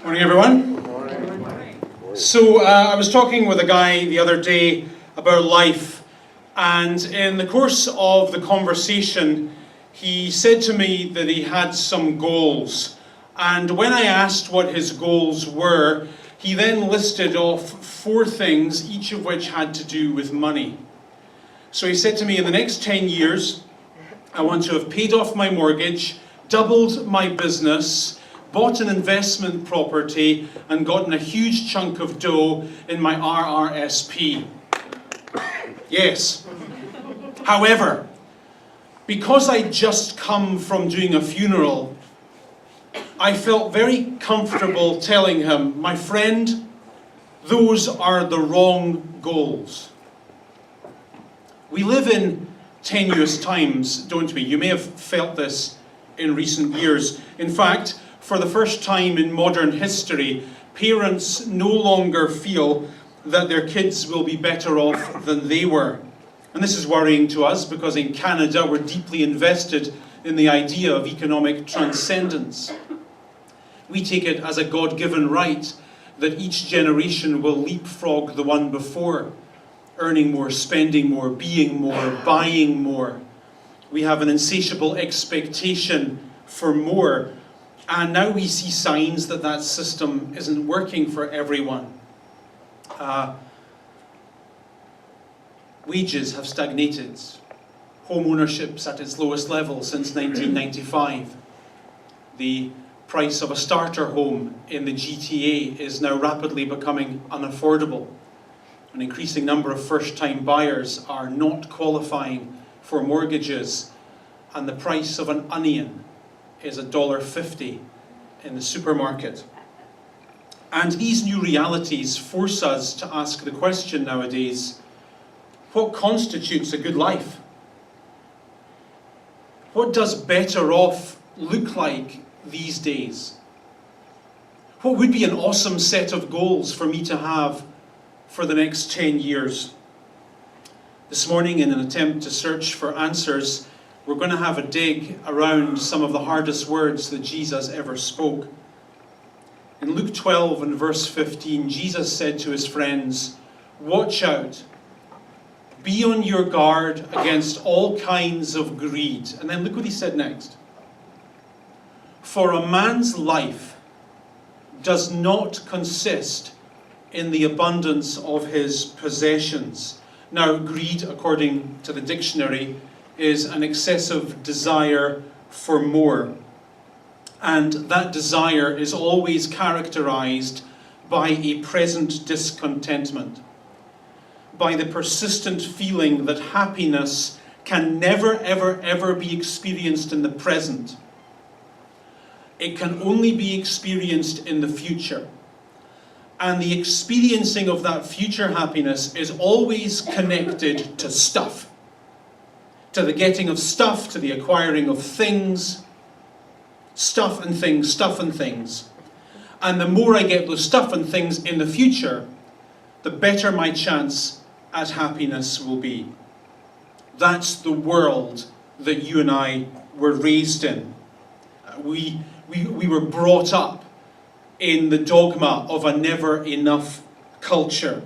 Morning, everyone. So I was talking with a guy the other day about life, and in the course of the conversation, he said to me that he had some goals. And when I asked what his goals were, he then listed off 4 things, each of which had to do with money. So he said to me, in the next 10 years, I want to have paid off my mortgage, doubled my business, bought an investment property, and gotten a huge chunk of dough in my RRSP. Yes. However, because I'd just come from doing a funeral, I felt very comfortable telling him, my friend, those are the wrong goals. We live in tenuous times, don't we? You may have felt this in recent years. In fact, for the first time in modern history, parents no longer feel that their kids will be better off than they were. And this is worrying to us because in Canada we're deeply invested in the idea of economic transcendence. We take it as a God-given right that each generation will leapfrog the one before, earning more, spending more, being more, buying more. We have an insatiable expectation for more, and now we see signs that that system isn't working for everyone. Wages have stagnated. Home ownership's at its lowest level since 1995. The price of a starter home in the GTA is now rapidly becoming unaffordable. An increasing number of first-time buyers are not qualifying for mortgages, and the price of an onion is $1.50 in the supermarket. And these new realities force us to ask the question nowadays, what constitutes a good life? What does better off look like these days? What would be an awesome set of goals for me to have for the next 10 years? This morning, in an attempt to search for answers, we're going to have a dig around some of the hardest words that Jesus ever spoke. In Luke 12 and verse 15, Jesus said to his friends, "Watch out. Be on your guard against all kinds of greed." And then look what he said next. "For a man's life does not consist in the abundance of his possessions." Now, greed, according to the dictionary, is an excessive desire for more. And that desire is always characterized by a present discontentment, by the persistent feeling that happiness can never, ever, ever be experienced in the present. It can only be experienced in the future. And the experiencing of that future happiness is always connected to stuff. To the getting of stuff, to the acquiring of things. Stuff and things, stuff and things. And the more I get those stuff and things in the future, the better my chance at happiness will be. That's the world that you and I were raised in. We were brought up in the dogma of a never enough culture,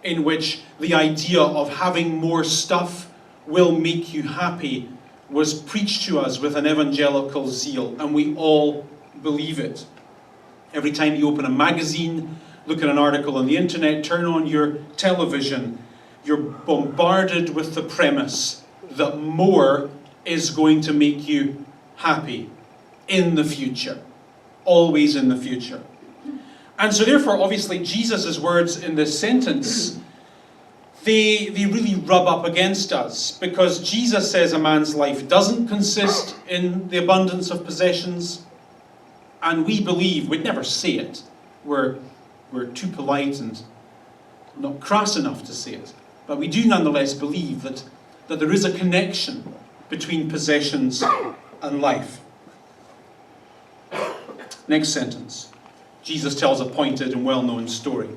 in which the idea of having more stuff will make you happy was preached to us with an evangelical zeal, and we all believe it. Every time you open a magazine, look at an article on the internet, turn on your television, you're bombarded with the premise that more is going to make you happy in the future. Always in the future. And so therefore, obviously, Jesus' words in this sentence, they really rub up against us, because Jesus says a man's life doesn't consist in the abundance of possessions, and we believe, we'd never say it, we're too polite and not crass enough to say it, but we do nonetheless believe that there is a connection between possessions and life. Next sentence. Jesus tells a pointed and well-known story.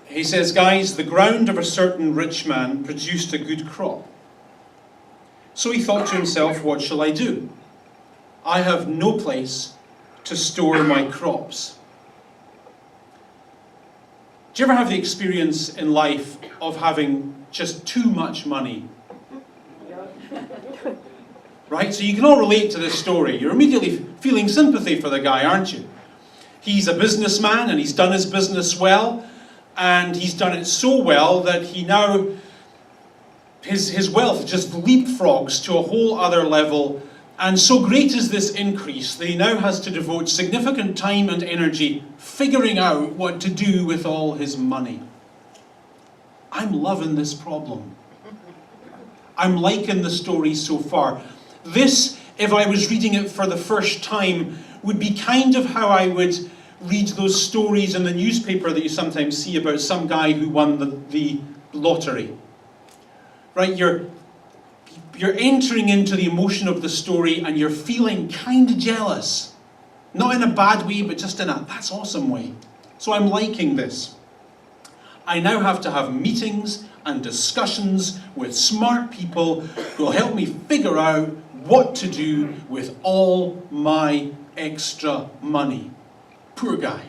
He says, guys, the ground of a certain rich man produced a good crop. So he thought to himself, what shall I do? I have no place to store my crops. Do you ever have the experience in life of having just too much money? Right? So you can all relate to this story. You're immediately feeling sympathy for the guy, aren't you? He's a businessman and he's done his business well, and he's done it so well that he now, his wealth just leapfrogs to a whole other level, and so great is this increase that he now has to devote significant time and energy figuring out what to do with all his money. I'm loving this problem. I'm liking the story so far. This, if I was reading it for the first time, would be kind of how I would read those stories in the newspaper that you sometimes see about some guy who won the lottery. Right, you're entering into the emotion of the story and you're feeling kind of jealous. Not in a bad way, but just in a that's awesome way. So I'm liking this. I now have to have meetings and discussions with smart people who will help me figure out what to do with all my extra money. Poor guy.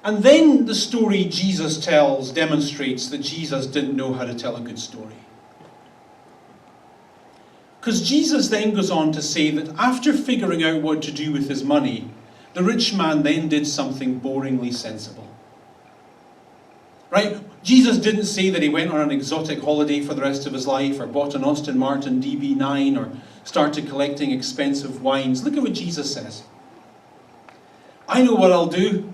And then the story Jesus tells demonstrates that Jesus didn't know how to tell a good story. Because Jesus then goes on to say that after figuring out what to do with his money, the rich man then did something boringly sensible. Right? Jesus didn't say that he went on an exotic holiday for the rest of his life, or bought an Aston Martin DB9, or started collecting expensive wines. Look at what Jesus says. I know what I'll do.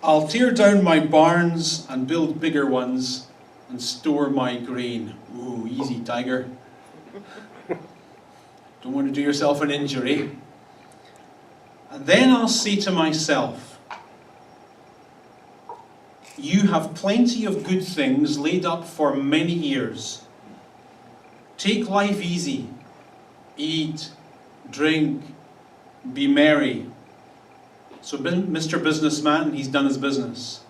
I'll tear down my barns and build bigger ones and store my grain. Ooh, easy, tiger. Don't want to do yourself an injury. And then I'll say to myself, you have plenty of good things laid up for many years. Take life easy. Eat, drink, be merry. So Mr. Businessman, he's done his business.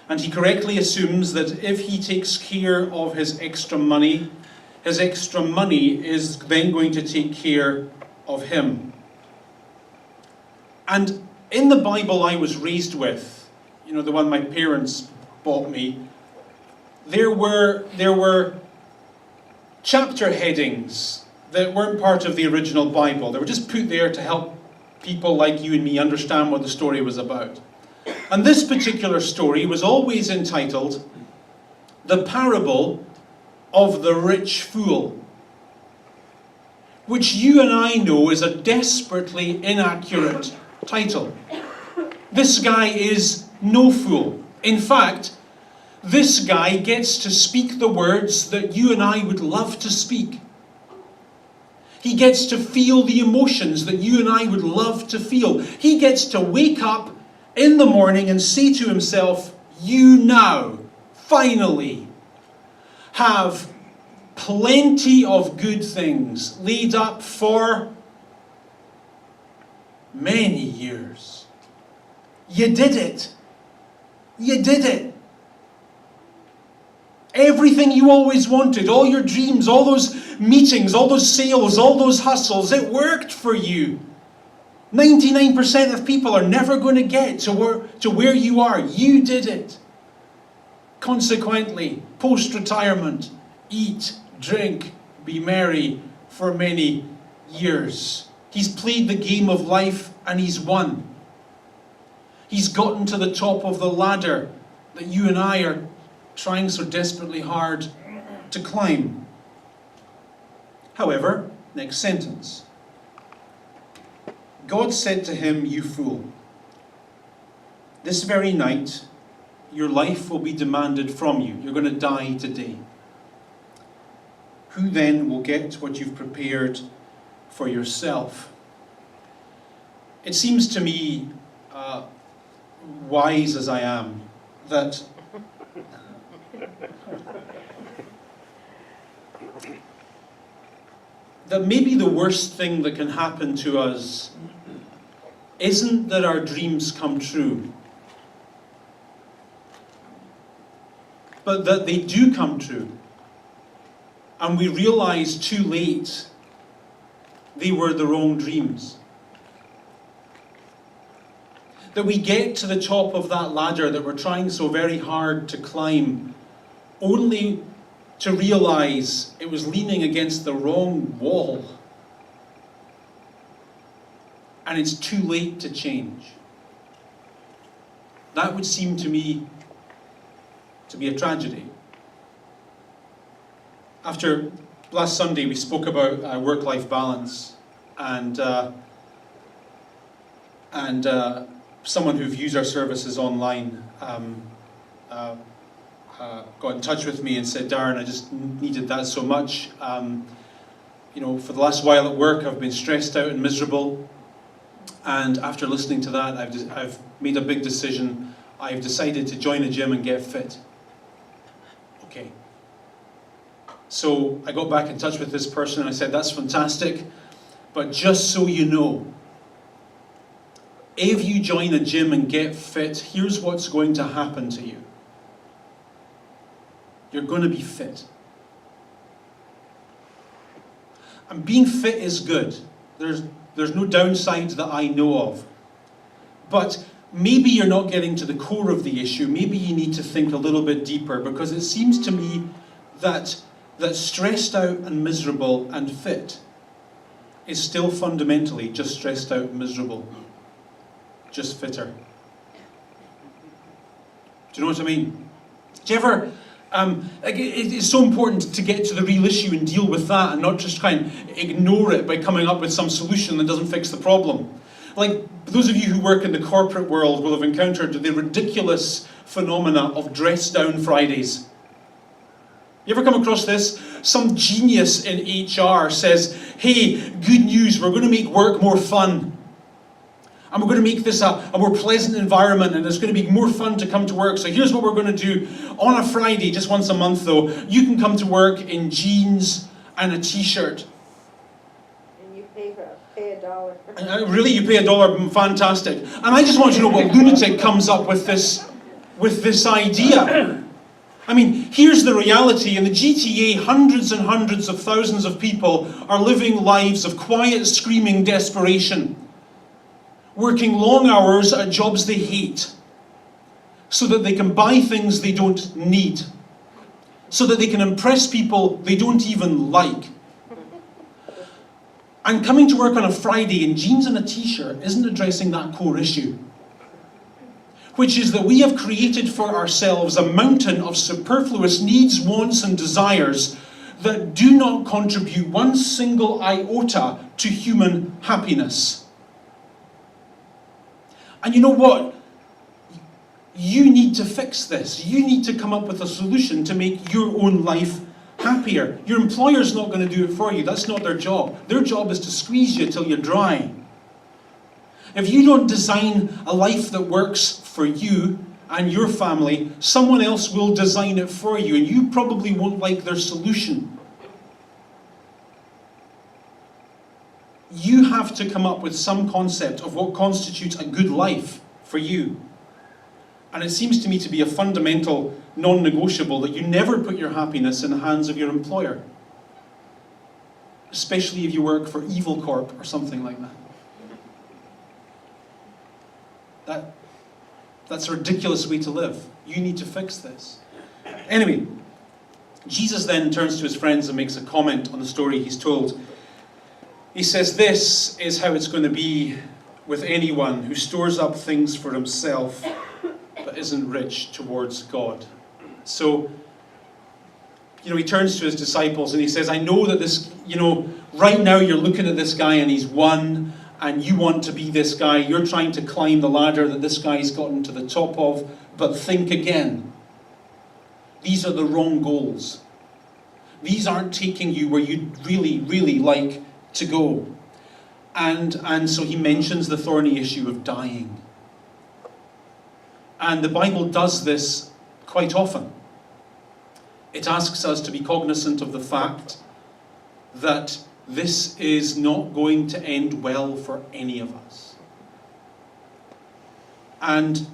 And he correctly assumes that if he takes care of his extra money is then going to take care of him. And in the Bible I was raised with, you know, the one my parents bought me, there were chapter headings that weren't part of the original Bible. They were just put there to help people like you and me understand what the story was about. And this particular story was always entitled The Parable of the Rich Fool, which you and I know is a desperately inaccurate title. This guy is no fool. In fact, this guy gets to speak the words that you and I would love to speak. He gets to feel the emotions that you and I would love to feel. He gets to wake up in the morning and say to himself, you now, finally, have plenty of good things laid up for many years. You did it. You did it. Everything you always wanted, all your dreams, all those meetings, all those sales, all those hustles, it worked for you. 99% of people are never going to get to where you are. You did it. Consequently, post-retirement, eat, drink, be merry for many years. He's played the game of life and he's won. He's gotten to the top of the ladder that you and I are trying so desperately hard to climb. However, next sentence. God said to him, you fool, this very night your life will be demanded from you. You're going to die today. Who then will get what you've prepared for yourself? It seems to me, wise as I am, that maybe the worst thing that can happen to us isn't that our dreams come true, but that they do come true, and we realize too late they were the wrong dreams. that we get to the top of that ladder that we're trying so very hard to climb, only to realize it was leaning against the wrong wall. And it's too late to change. That would seem to me to be a tragedy. After last Sunday, we spoke about work-life balance, and someone who views our services online got in touch with me and said, Darren, I just needed that so much. For the last while at work, I've been stressed out and miserable. And after listening to that, I've made a big decision. I've decided to join a gym and get fit. Okay. So I got back in touch with this person and I said, that's fantastic, but just so you know, if you join a gym and get fit, here's what's going to happen to you. You're going to be fit. And being fit is good. There's no downside that I know of. But maybe you're not getting to the core of the issue. Maybe you need to think a little bit deeper, because it seems to me that stressed out and miserable and fit is still fundamentally just stressed out and miserable. Just fitter. Do you know what I mean? Do you ever... it's so important to get to the real issue and deal with that, and not just try and ignore it by coming up with some solution that doesn't fix the problem. Like, those of you who work in the corporate world will have encountered the ridiculous phenomena of dress-down Fridays. You ever come across this? Some genius in HR says, hey, good news, we're going to make work more fun. And we're going to make this a more pleasant environment, and it's going to be more fun to come to work. So here's what we're going to do. On a Friday, just once a month though, you can come to work in jeans and a t-shirt. And you pay $1. Really, you pay $1? Fantastic. And I just want you to know what lunatic comes up with this idea. I mean, here's the reality. In the GTA, hundreds and hundreds of thousands of people are living lives of quiet, screaming desperation, working long hours at jobs they hate, so that they can buy things they don't need, so that they can impress people they don't even like. And coming to work on a Friday in jeans and a t-shirt isn't addressing that core issue, which is that we have created for ourselves a mountain of superfluous needs, wants, and desires that do not contribute one single iota to human happiness. And you know what? You need to fix this. You need to come up with a solution to make your own life happier. Your employer's not going to do it for you. That's not their job. Their job is to squeeze you till you're dry. If you don't design a life that works for you and your family, someone else will design it for you, and you probably won't like their solution. You have to come up with some concept of what constitutes a good life for you. And it seems to me to be a fundamental non-negotiable that you never put your happiness in the hands of your employer. Especially if you work for Evil Corp or something like that. That's a ridiculous way to live. You need to fix this. Anyway, Jesus then turns to his friends and makes a comment on the story he's told. He says, this is how it's going to be with anyone who stores up things for himself but isn't rich towards God. So, he turns to his disciples and he says, I know that this, right now you're looking at this guy and he's won, and you want to be this guy. You're trying to climb the ladder that this guy's gotten to the top of, but think again. These are the wrong goals. These aren't taking you where you'd really, really like to go. And so he mentions the thorny issue of dying. And the Bible does this quite often. It asks us to be cognizant of the fact that this is not going to end well for any of us. And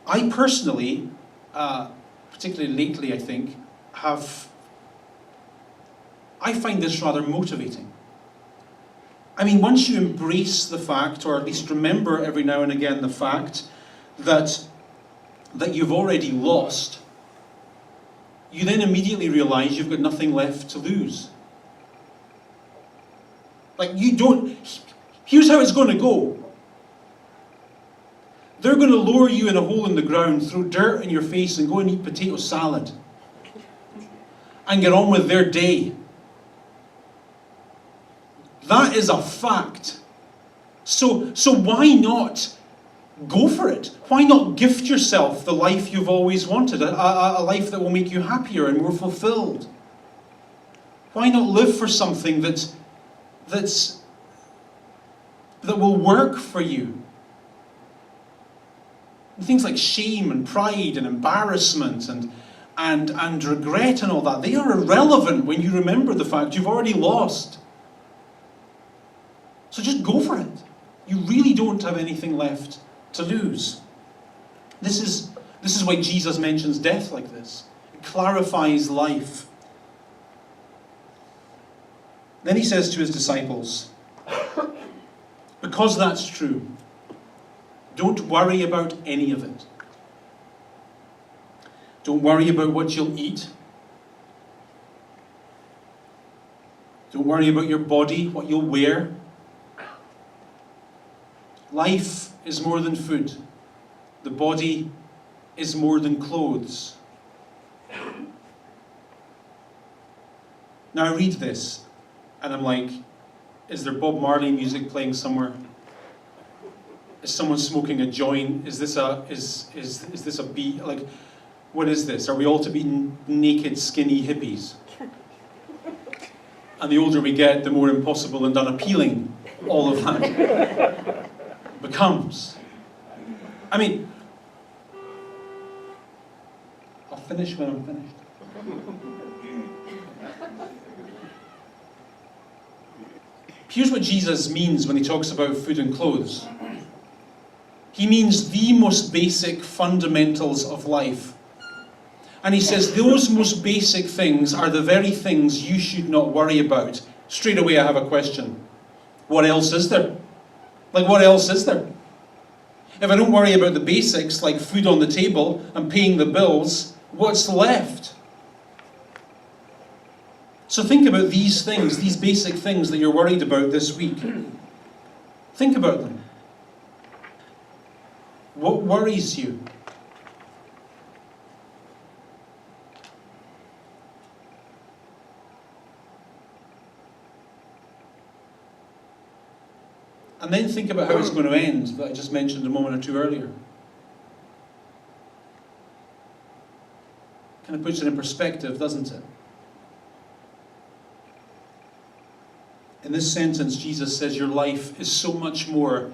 I personally, particularly lately I think, I find this rather motivating. I mean, once you embrace the fact, or at least remember every now and again the fact that you've already lost, you then immediately realize you've got nothing left to lose. Like, you don't... Here's how it's going to go. They're going to lower you in a hole in the ground, throw dirt in your face, and go and eat potato salad. And get on with their day. That is a fact. So why not go for it? Why not gift yourself the life you've always wanted? A life that will make you happier and more fulfilled? Why not live for something that will work for you? And things like shame and pride and embarrassment and regret and all that, they are irrelevant when you remember the fact you've already lost. So just go for it. You really don't have anything left to lose. This is why Jesus mentions death like this. It clarifies life. Then he says to his disciples, because that's true, don't worry about any of it. Don't worry about what you'll eat. Don't worry about your body, what you'll wear. Life is more than food. The body is more than clothes. Now I read this, and I'm like, is there Bob Marley music playing somewhere? Is someone smoking a joint? Is this a beat? Like, what is this? Are we all to be naked, skinny hippies? And the older we get, the more impossible and unappealing all of that becomes. I mean, I'll finish when I'm finished. Here's what Jesus means when he talks about food and clothes. He means the most basic fundamentals of life. And he says those most basic things are the very things you should not worry about. Straight away I have a question. What else is there? Like, what else is there? If I don't worry about the basics, like food on the table and paying the bills, what's left? So think about these things, these basic things that you're worried about this week. Think about them. What worries you? And then think about how it's going to end, that I just mentioned a moment or two earlier. Kind of puts it in perspective, doesn't it? In this sentence, Jesus says your life is so much more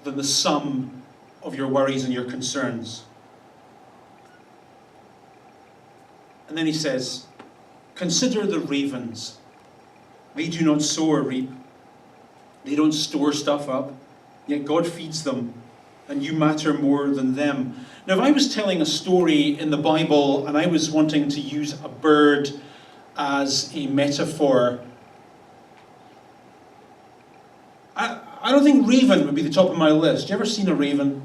than the sum of your worries and your concerns. And then he says, consider the ravens. They do not sow or reap. They don't store stuff up, yet God feeds them, and you matter more than them. Now, if I was telling a story in the Bible and I was wanting to use a bird as a metaphor, I don't think raven would be the top of my list. You ever seen a raven?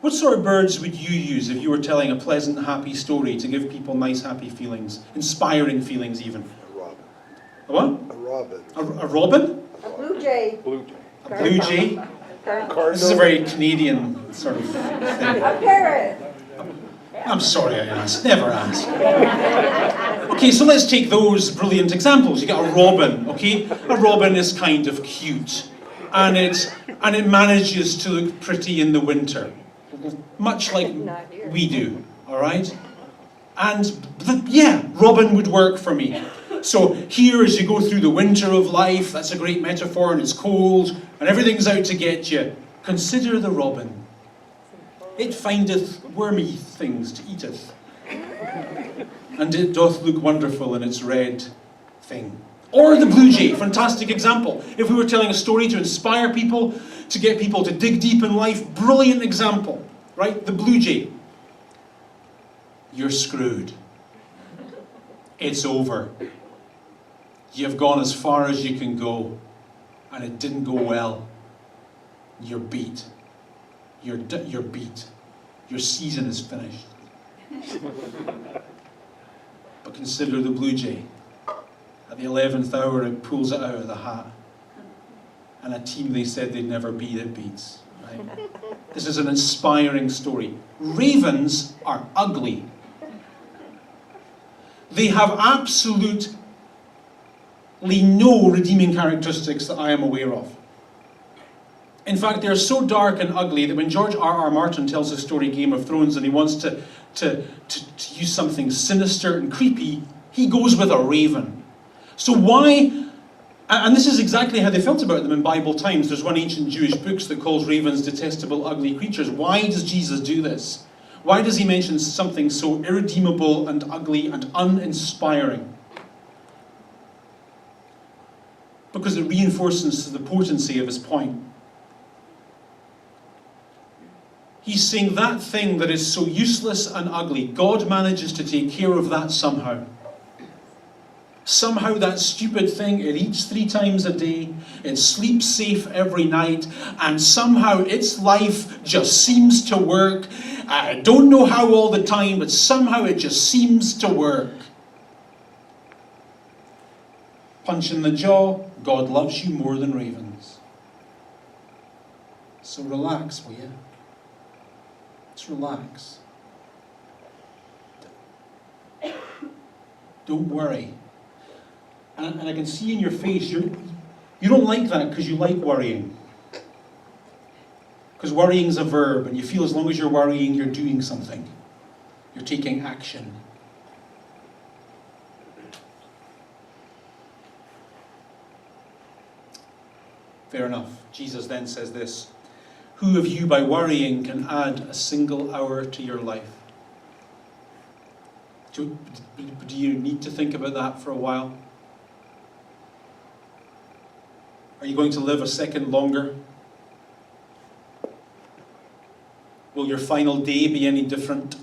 What sort of birds would you use if you were telling a pleasant, happy story to give people nice, happy feelings, inspiring feelings even? A robin. A what? A robin. A robin? A blue jay. Blue jay. A blue jay? This is a very Canadian sort of thing. A parrot. I'm sorry I asked. Never ask. Okay, so let's take those brilliant examples. You got a robin, okay? A robin is kind of cute. And it manages to look pretty in the winter. Much like we do, all right? And yeah, robin would work for me. So here, as you go through the winter of life, that's a great metaphor, and it's cold, and everything's out to get you. Consider the robin. It findeth wormy things to eateth, and it doth look wonderful in its red thing. Or the blue jay, fantastic example. If we were telling a story to inspire people, to get people to dig deep in life, brilliant example, right? The blue jay. You're screwed. It's over. You've gone as far as you can go. and it didn't go well, you're beat. You're beat. Your season is finished. But consider the blue jay. At the 11th hour, it pulls it out of the hat. And a team they said they'd never beat, it beats. Right? This is an inspiring story. Ravens are ugly. They have absolutely no redeeming characteristics that I am aware of. In fact, they're so dark and ugly that when George R.R. Martin tells the story Game of Thrones and he wants to use something sinister and creepy, he goes with a raven. So why, and this is exactly how they felt about them in Bible times. There's one ancient Jewish book that calls ravens detestable, ugly creatures. Why does Jesus do this? Why does he mention something so irredeemable and ugly and uninspiring? Because it reinforces the potency of his point. He's saying that thing that is so useless and ugly, God manages to take care of that somehow. Somehow that stupid thing, it eats 3 times a day, it sleeps safe every night, and somehow its life just seems to work. I don't know how all the time, but somehow it just seems to work. Punch in the jaw, God loves you more than ravens. So relax, will you? Just relax. Don't worry. And I can see in your face, you don't like that because you like worrying. Because worrying is a verb, and you feel as long as you're worrying, you're doing something. You're taking action. Fair enough. Jesus then says this: who of you by worrying can add a single hour to your life? Do you need to think about that for a while? Are you going to live a second longer? Will your final day be any different?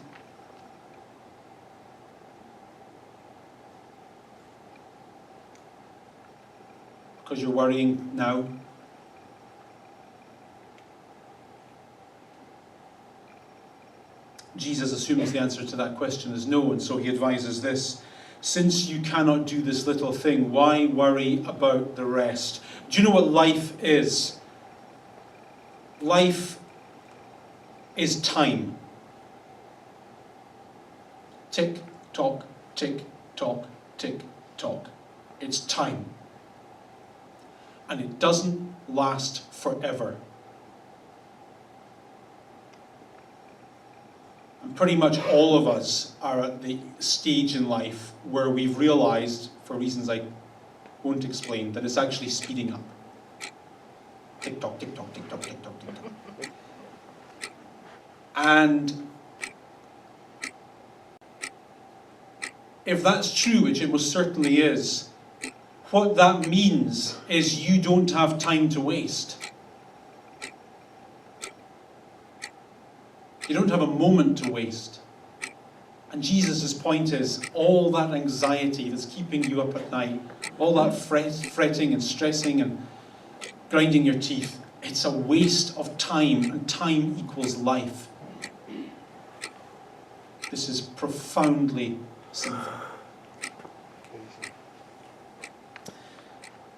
Because you're worrying now? Jesus assumes the answer to that question is no, and so he advises this: since you cannot do this little thing, why worry about the rest? Do you know what life is? Life is time. Tick, tock, tick, tock, tick, tock. It's time. And it doesn't last forever. And pretty much all of us are at the stage in life where we've realized, for reasons I won't explain, that it's actually speeding up. Tick tock, tick tock, tick tock, tick tock, tick tock. And if that's true, which it most certainly is, what that means is you don't have time to waste. You don't have a moment to waste. And Jesus' point is, all that anxiety that's keeping you up at night, all that fretting and stressing and grinding your teeth, it's a waste of time, and time equals life. This is profoundly sinful.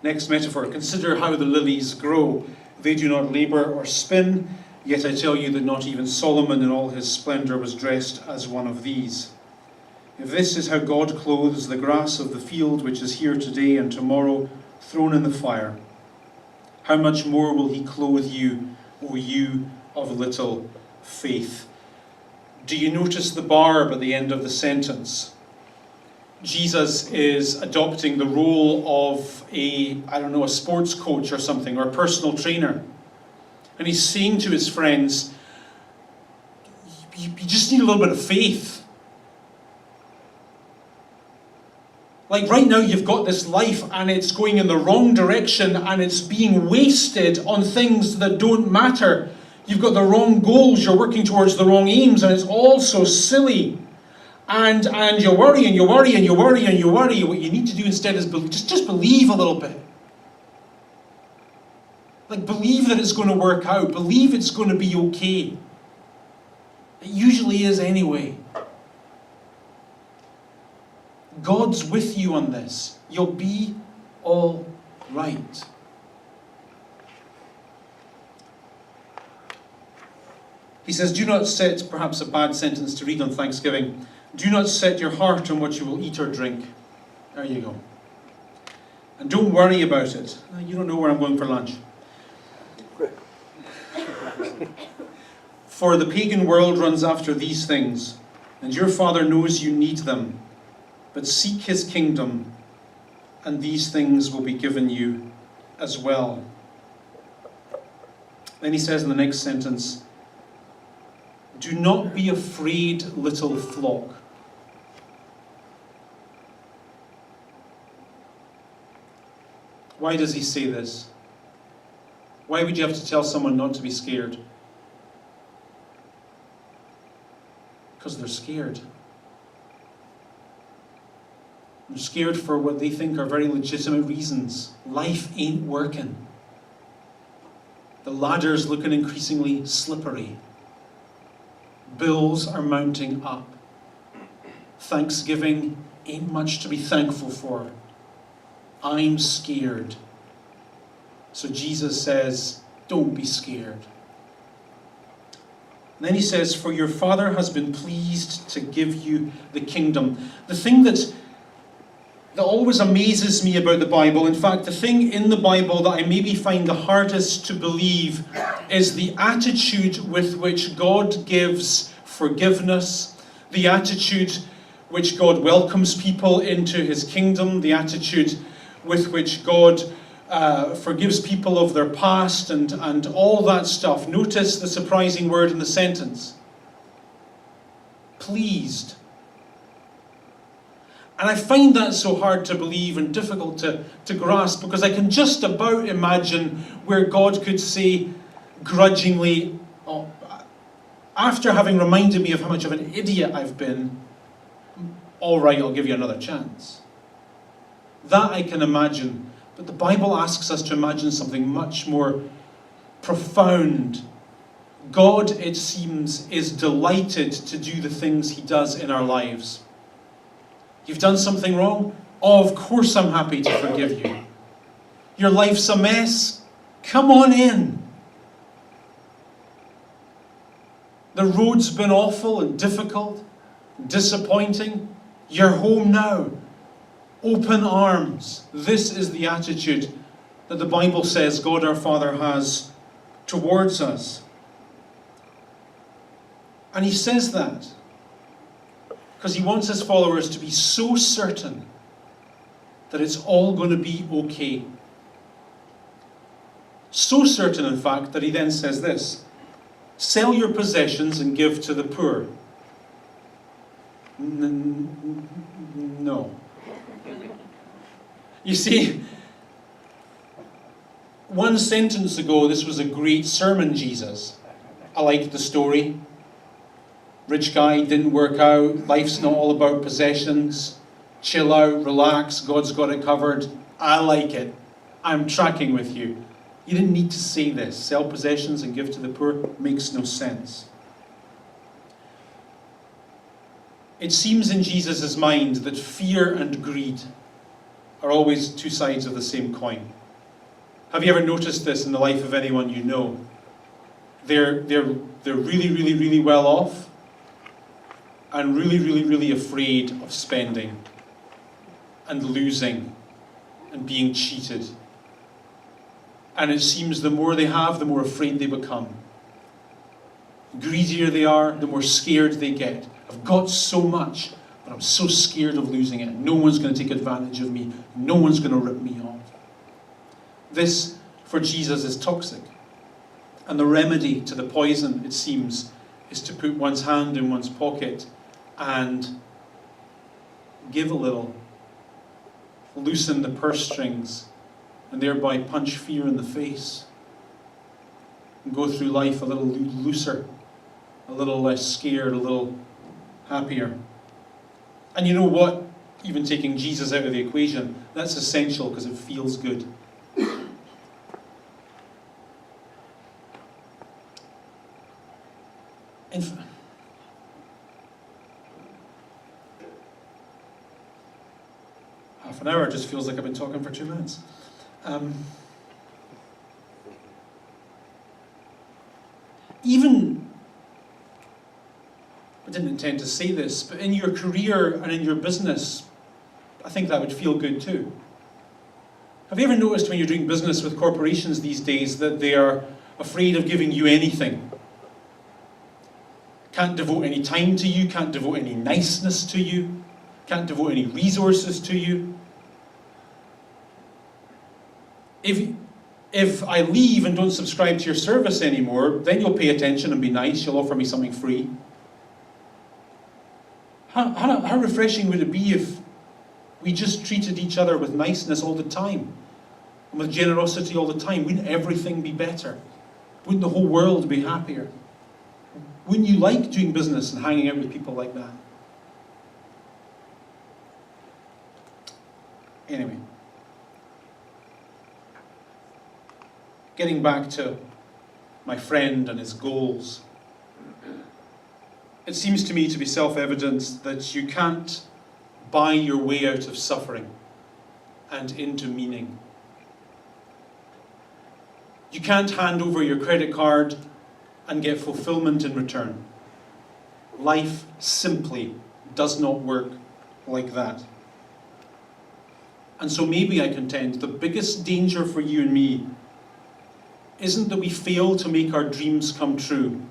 Next metaphor: consider how the lilies grow. They do not labor or spin, yet I tell you that not even Solomon in all his splendor was dressed as one of these. If this is how God clothes the grass of the field, which is here today and tomorrow thrown in the fire, how much more will he clothe you, O you of little faith? Do you notice the barb at the end of the sentence? Jesus is adopting the role of a sports coach or something, or a personal trainer. And he's saying to his friends, you just need a little bit of faith. Like right now you've got this life and it's going in the wrong direction and it's being wasted on things that don't matter. You've got the wrong goals, you're working towards the wrong aims, and it's all so silly. And you worry and you worry and you worry and you worry. What you need to do instead is just believe a little bit. Like, believe that it's going to work out. Believe it's going to be okay. It usually is anyway. God's with you on this. You'll be all right. He says, do not set, perhaps a bad sentence to read on Thanksgiving, do not set your heart on what you will eat or drink. There you go. And don't worry about it. You don't know where I'm going for lunch. For the pagan world runs after these things, and your Father knows you need them. But seek his kingdom, and these things will be given you as well. Then he says in the next sentence, do not be afraid, little flock. Why does he say this? Why would you have to tell someone not to be scared? Because they're scared. They're scared for what they think are very legitimate reasons. Life ain't working. The ladder's looking increasingly slippery. Bills are mounting up. Thanksgiving ain't much to be thankful for. I'm scared. So Jesus says, don't be scared. And then he says, for your Father has been pleased to give you the kingdom. The thing that always amazes me about the Bible, in fact, the thing in the Bible that I maybe find the hardest to believe, is the attitude with which God gives forgiveness, the attitude which God welcomes people into his kingdom, the attitude with which God forgives people of their past and all that stuff. Notice the surprising word in the sentence. Pleased. And I find that so hard to believe and difficult to grasp, because I can just about imagine where God could say grudgingly, oh, after having reminded me of how much of an idiot I've been, all right, I'll give you another chance. That I can imagine. But the Bible asks us to imagine something much more profound. God, it seems, is delighted to do the things he does in our lives. You've done something wrong? Oh, of course I'm happy to forgive you. Your life's a mess? Come on in. The road's been awful and difficult, disappointing. You're home now. Open arms. This is the attitude that the Bible says God our Father has towards us. And he says that because he wants his followers to be so certain that it's all going to be okay. So certain, in fact, that he then says this: sell your possessions and give to the poor. No. You see, one sentence ago, this was a great sermon, Jesus. I liked the story. Rich guy, didn't work out. Life's not all about possessions. Chill out, relax. God's got it covered. I like it. I'm tracking with you. You didn't need to say this. Sell possessions and give to the poor makes no sense. It seems in Jesus' mind that fear and greed are always two sides of the same coin. Have you ever noticed this in the life of anyone you know? They're really, really, really well off and really, really, really afraid of spending and losing and being cheated. And it seems the more they have, the more afraid they become. The greedier they are, the more scared they get. I've got so much, but I'm so scared of losing it. No one's going to take advantage of me. No one's going to rip me off. This, for Jesus, is toxic. And the remedy to the poison, it seems, is to put one's hand in one's pocket and give a little. Loosen the purse strings and thereby punch fear in the face. And go through life a little looser, a little less scared, a little happier. And you know what? Even taking Jesus out of the equation, that's essential because it feels good. an hour just feels like I've been talking for 2 minutes. Even, I didn't intend to say this, but in your career and in your business, I think that would feel good too. Have you ever noticed when you're doing business with corporations these days that they are afraid of giving you anything? Can't devote any time to you, can't devote any niceness to you, can't devote any resources to you. If I leave and don't subscribe to your service anymore, then you'll pay attention and be nice, you'll offer me something free. How refreshing would it be if we just treated each other with niceness all the time, and with generosity all the time? Wouldn't everything be better? Wouldn't the whole world be happier? Wouldn't you like doing business and hanging out with people like that? Anyway, getting back to my friend and his goals, it seems to me to be self-evident that you can't buy your way out of suffering and into meaning. You can't hand over your credit card and get fulfillment in return. Life simply does not work like that. And so maybe I contend the biggest danger for you and me isn't that we fail to make our dreams come true.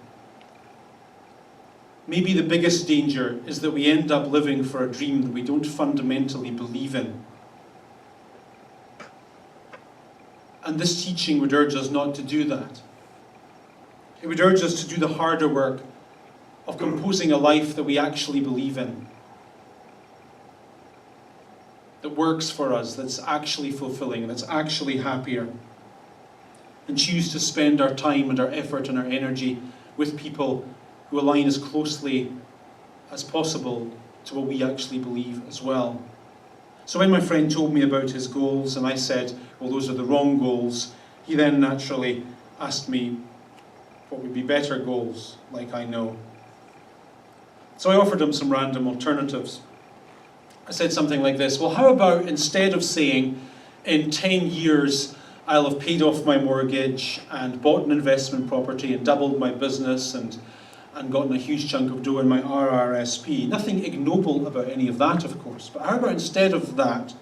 Maybe the biggest danger is that we end up living for a dream that we don't fundamentally believe in. And this teaching would urge us not to do that. It would urge us to do the harder work of composing a life that we actually believe in, that works for us, that's actually fulfilling, that's actually happier, and choose to spend our time and our effort and our energy with people who align as closely as possible to what we actually believe as well. So when my friend told me about his goals and I said, well, those are the wrong goals, he then naturally asked me what would be better goals, like I know. So I offered him some random alternatives. I said something like this: well, how about instead of saying, in 10 years I'll have paid off my mortgage and bought an investment property and doubled my business and gotten a huge chunk of dough in my RRSP. Nothing ignoble about any of that, of course. But how about instead of that,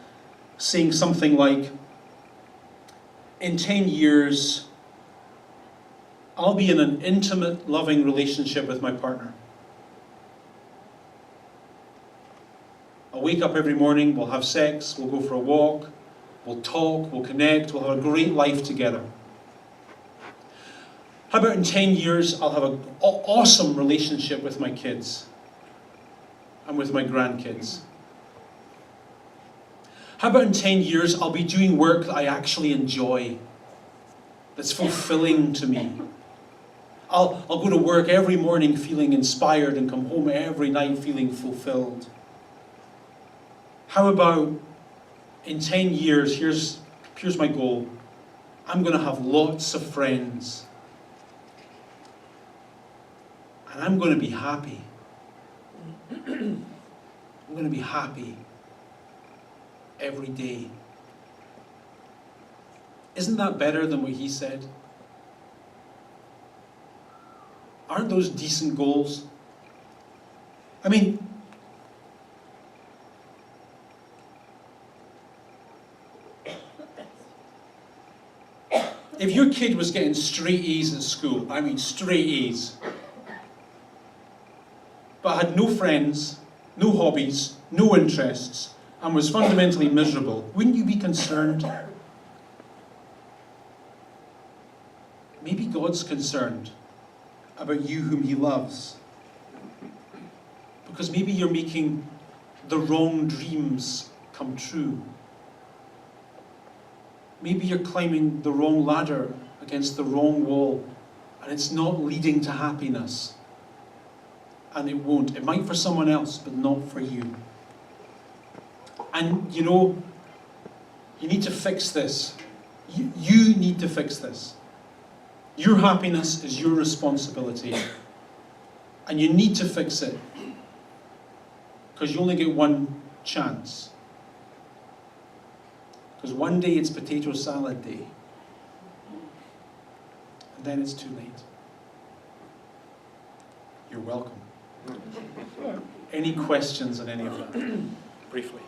saying something like, in 10 years, I'll be in an intimate, loving relationship with my partner. I'll wake up every morning, we'll have sex, we'll go for a walk, we'll talk, we'll connect, we'll have a great life together. How about in 10 years, I'll have an awesome relationship with my kids and with my grandkids. How about in 10 years, I'll be doing work that I actually enjoy, that's fulfilling to me. I'll go to work every morning feeling inspired and come home every night feeling fulfilled. How about in 10 years, here's my goal. I'm going to have lots of friends. And I'm going to be happy. I'm going to be happy every day. Isn't that better than what he said? Aren't those decent goals? I mean, if your kid was getting straight A's at school, I mean straight A's, but had no friends, no hobbies, no interests, and was fundamentally miserable, wouldn't you be concerned? Maybe God's concerned about you whom he loves. Because maybe you're making the wrong dreams come true. Maybe you're climbing the wrong ladder against the wrong wall, and it's not leading to happiness. And it won't. It might for someone else, but not for you. And you know, you need to fix this. You need to fix this. Your happiness is your responsibility. And you need to fix it. Because you only get one chance. Because one day it's potato salad day. And then it's too late. You're welcome. Any questions on any of that? Briefly.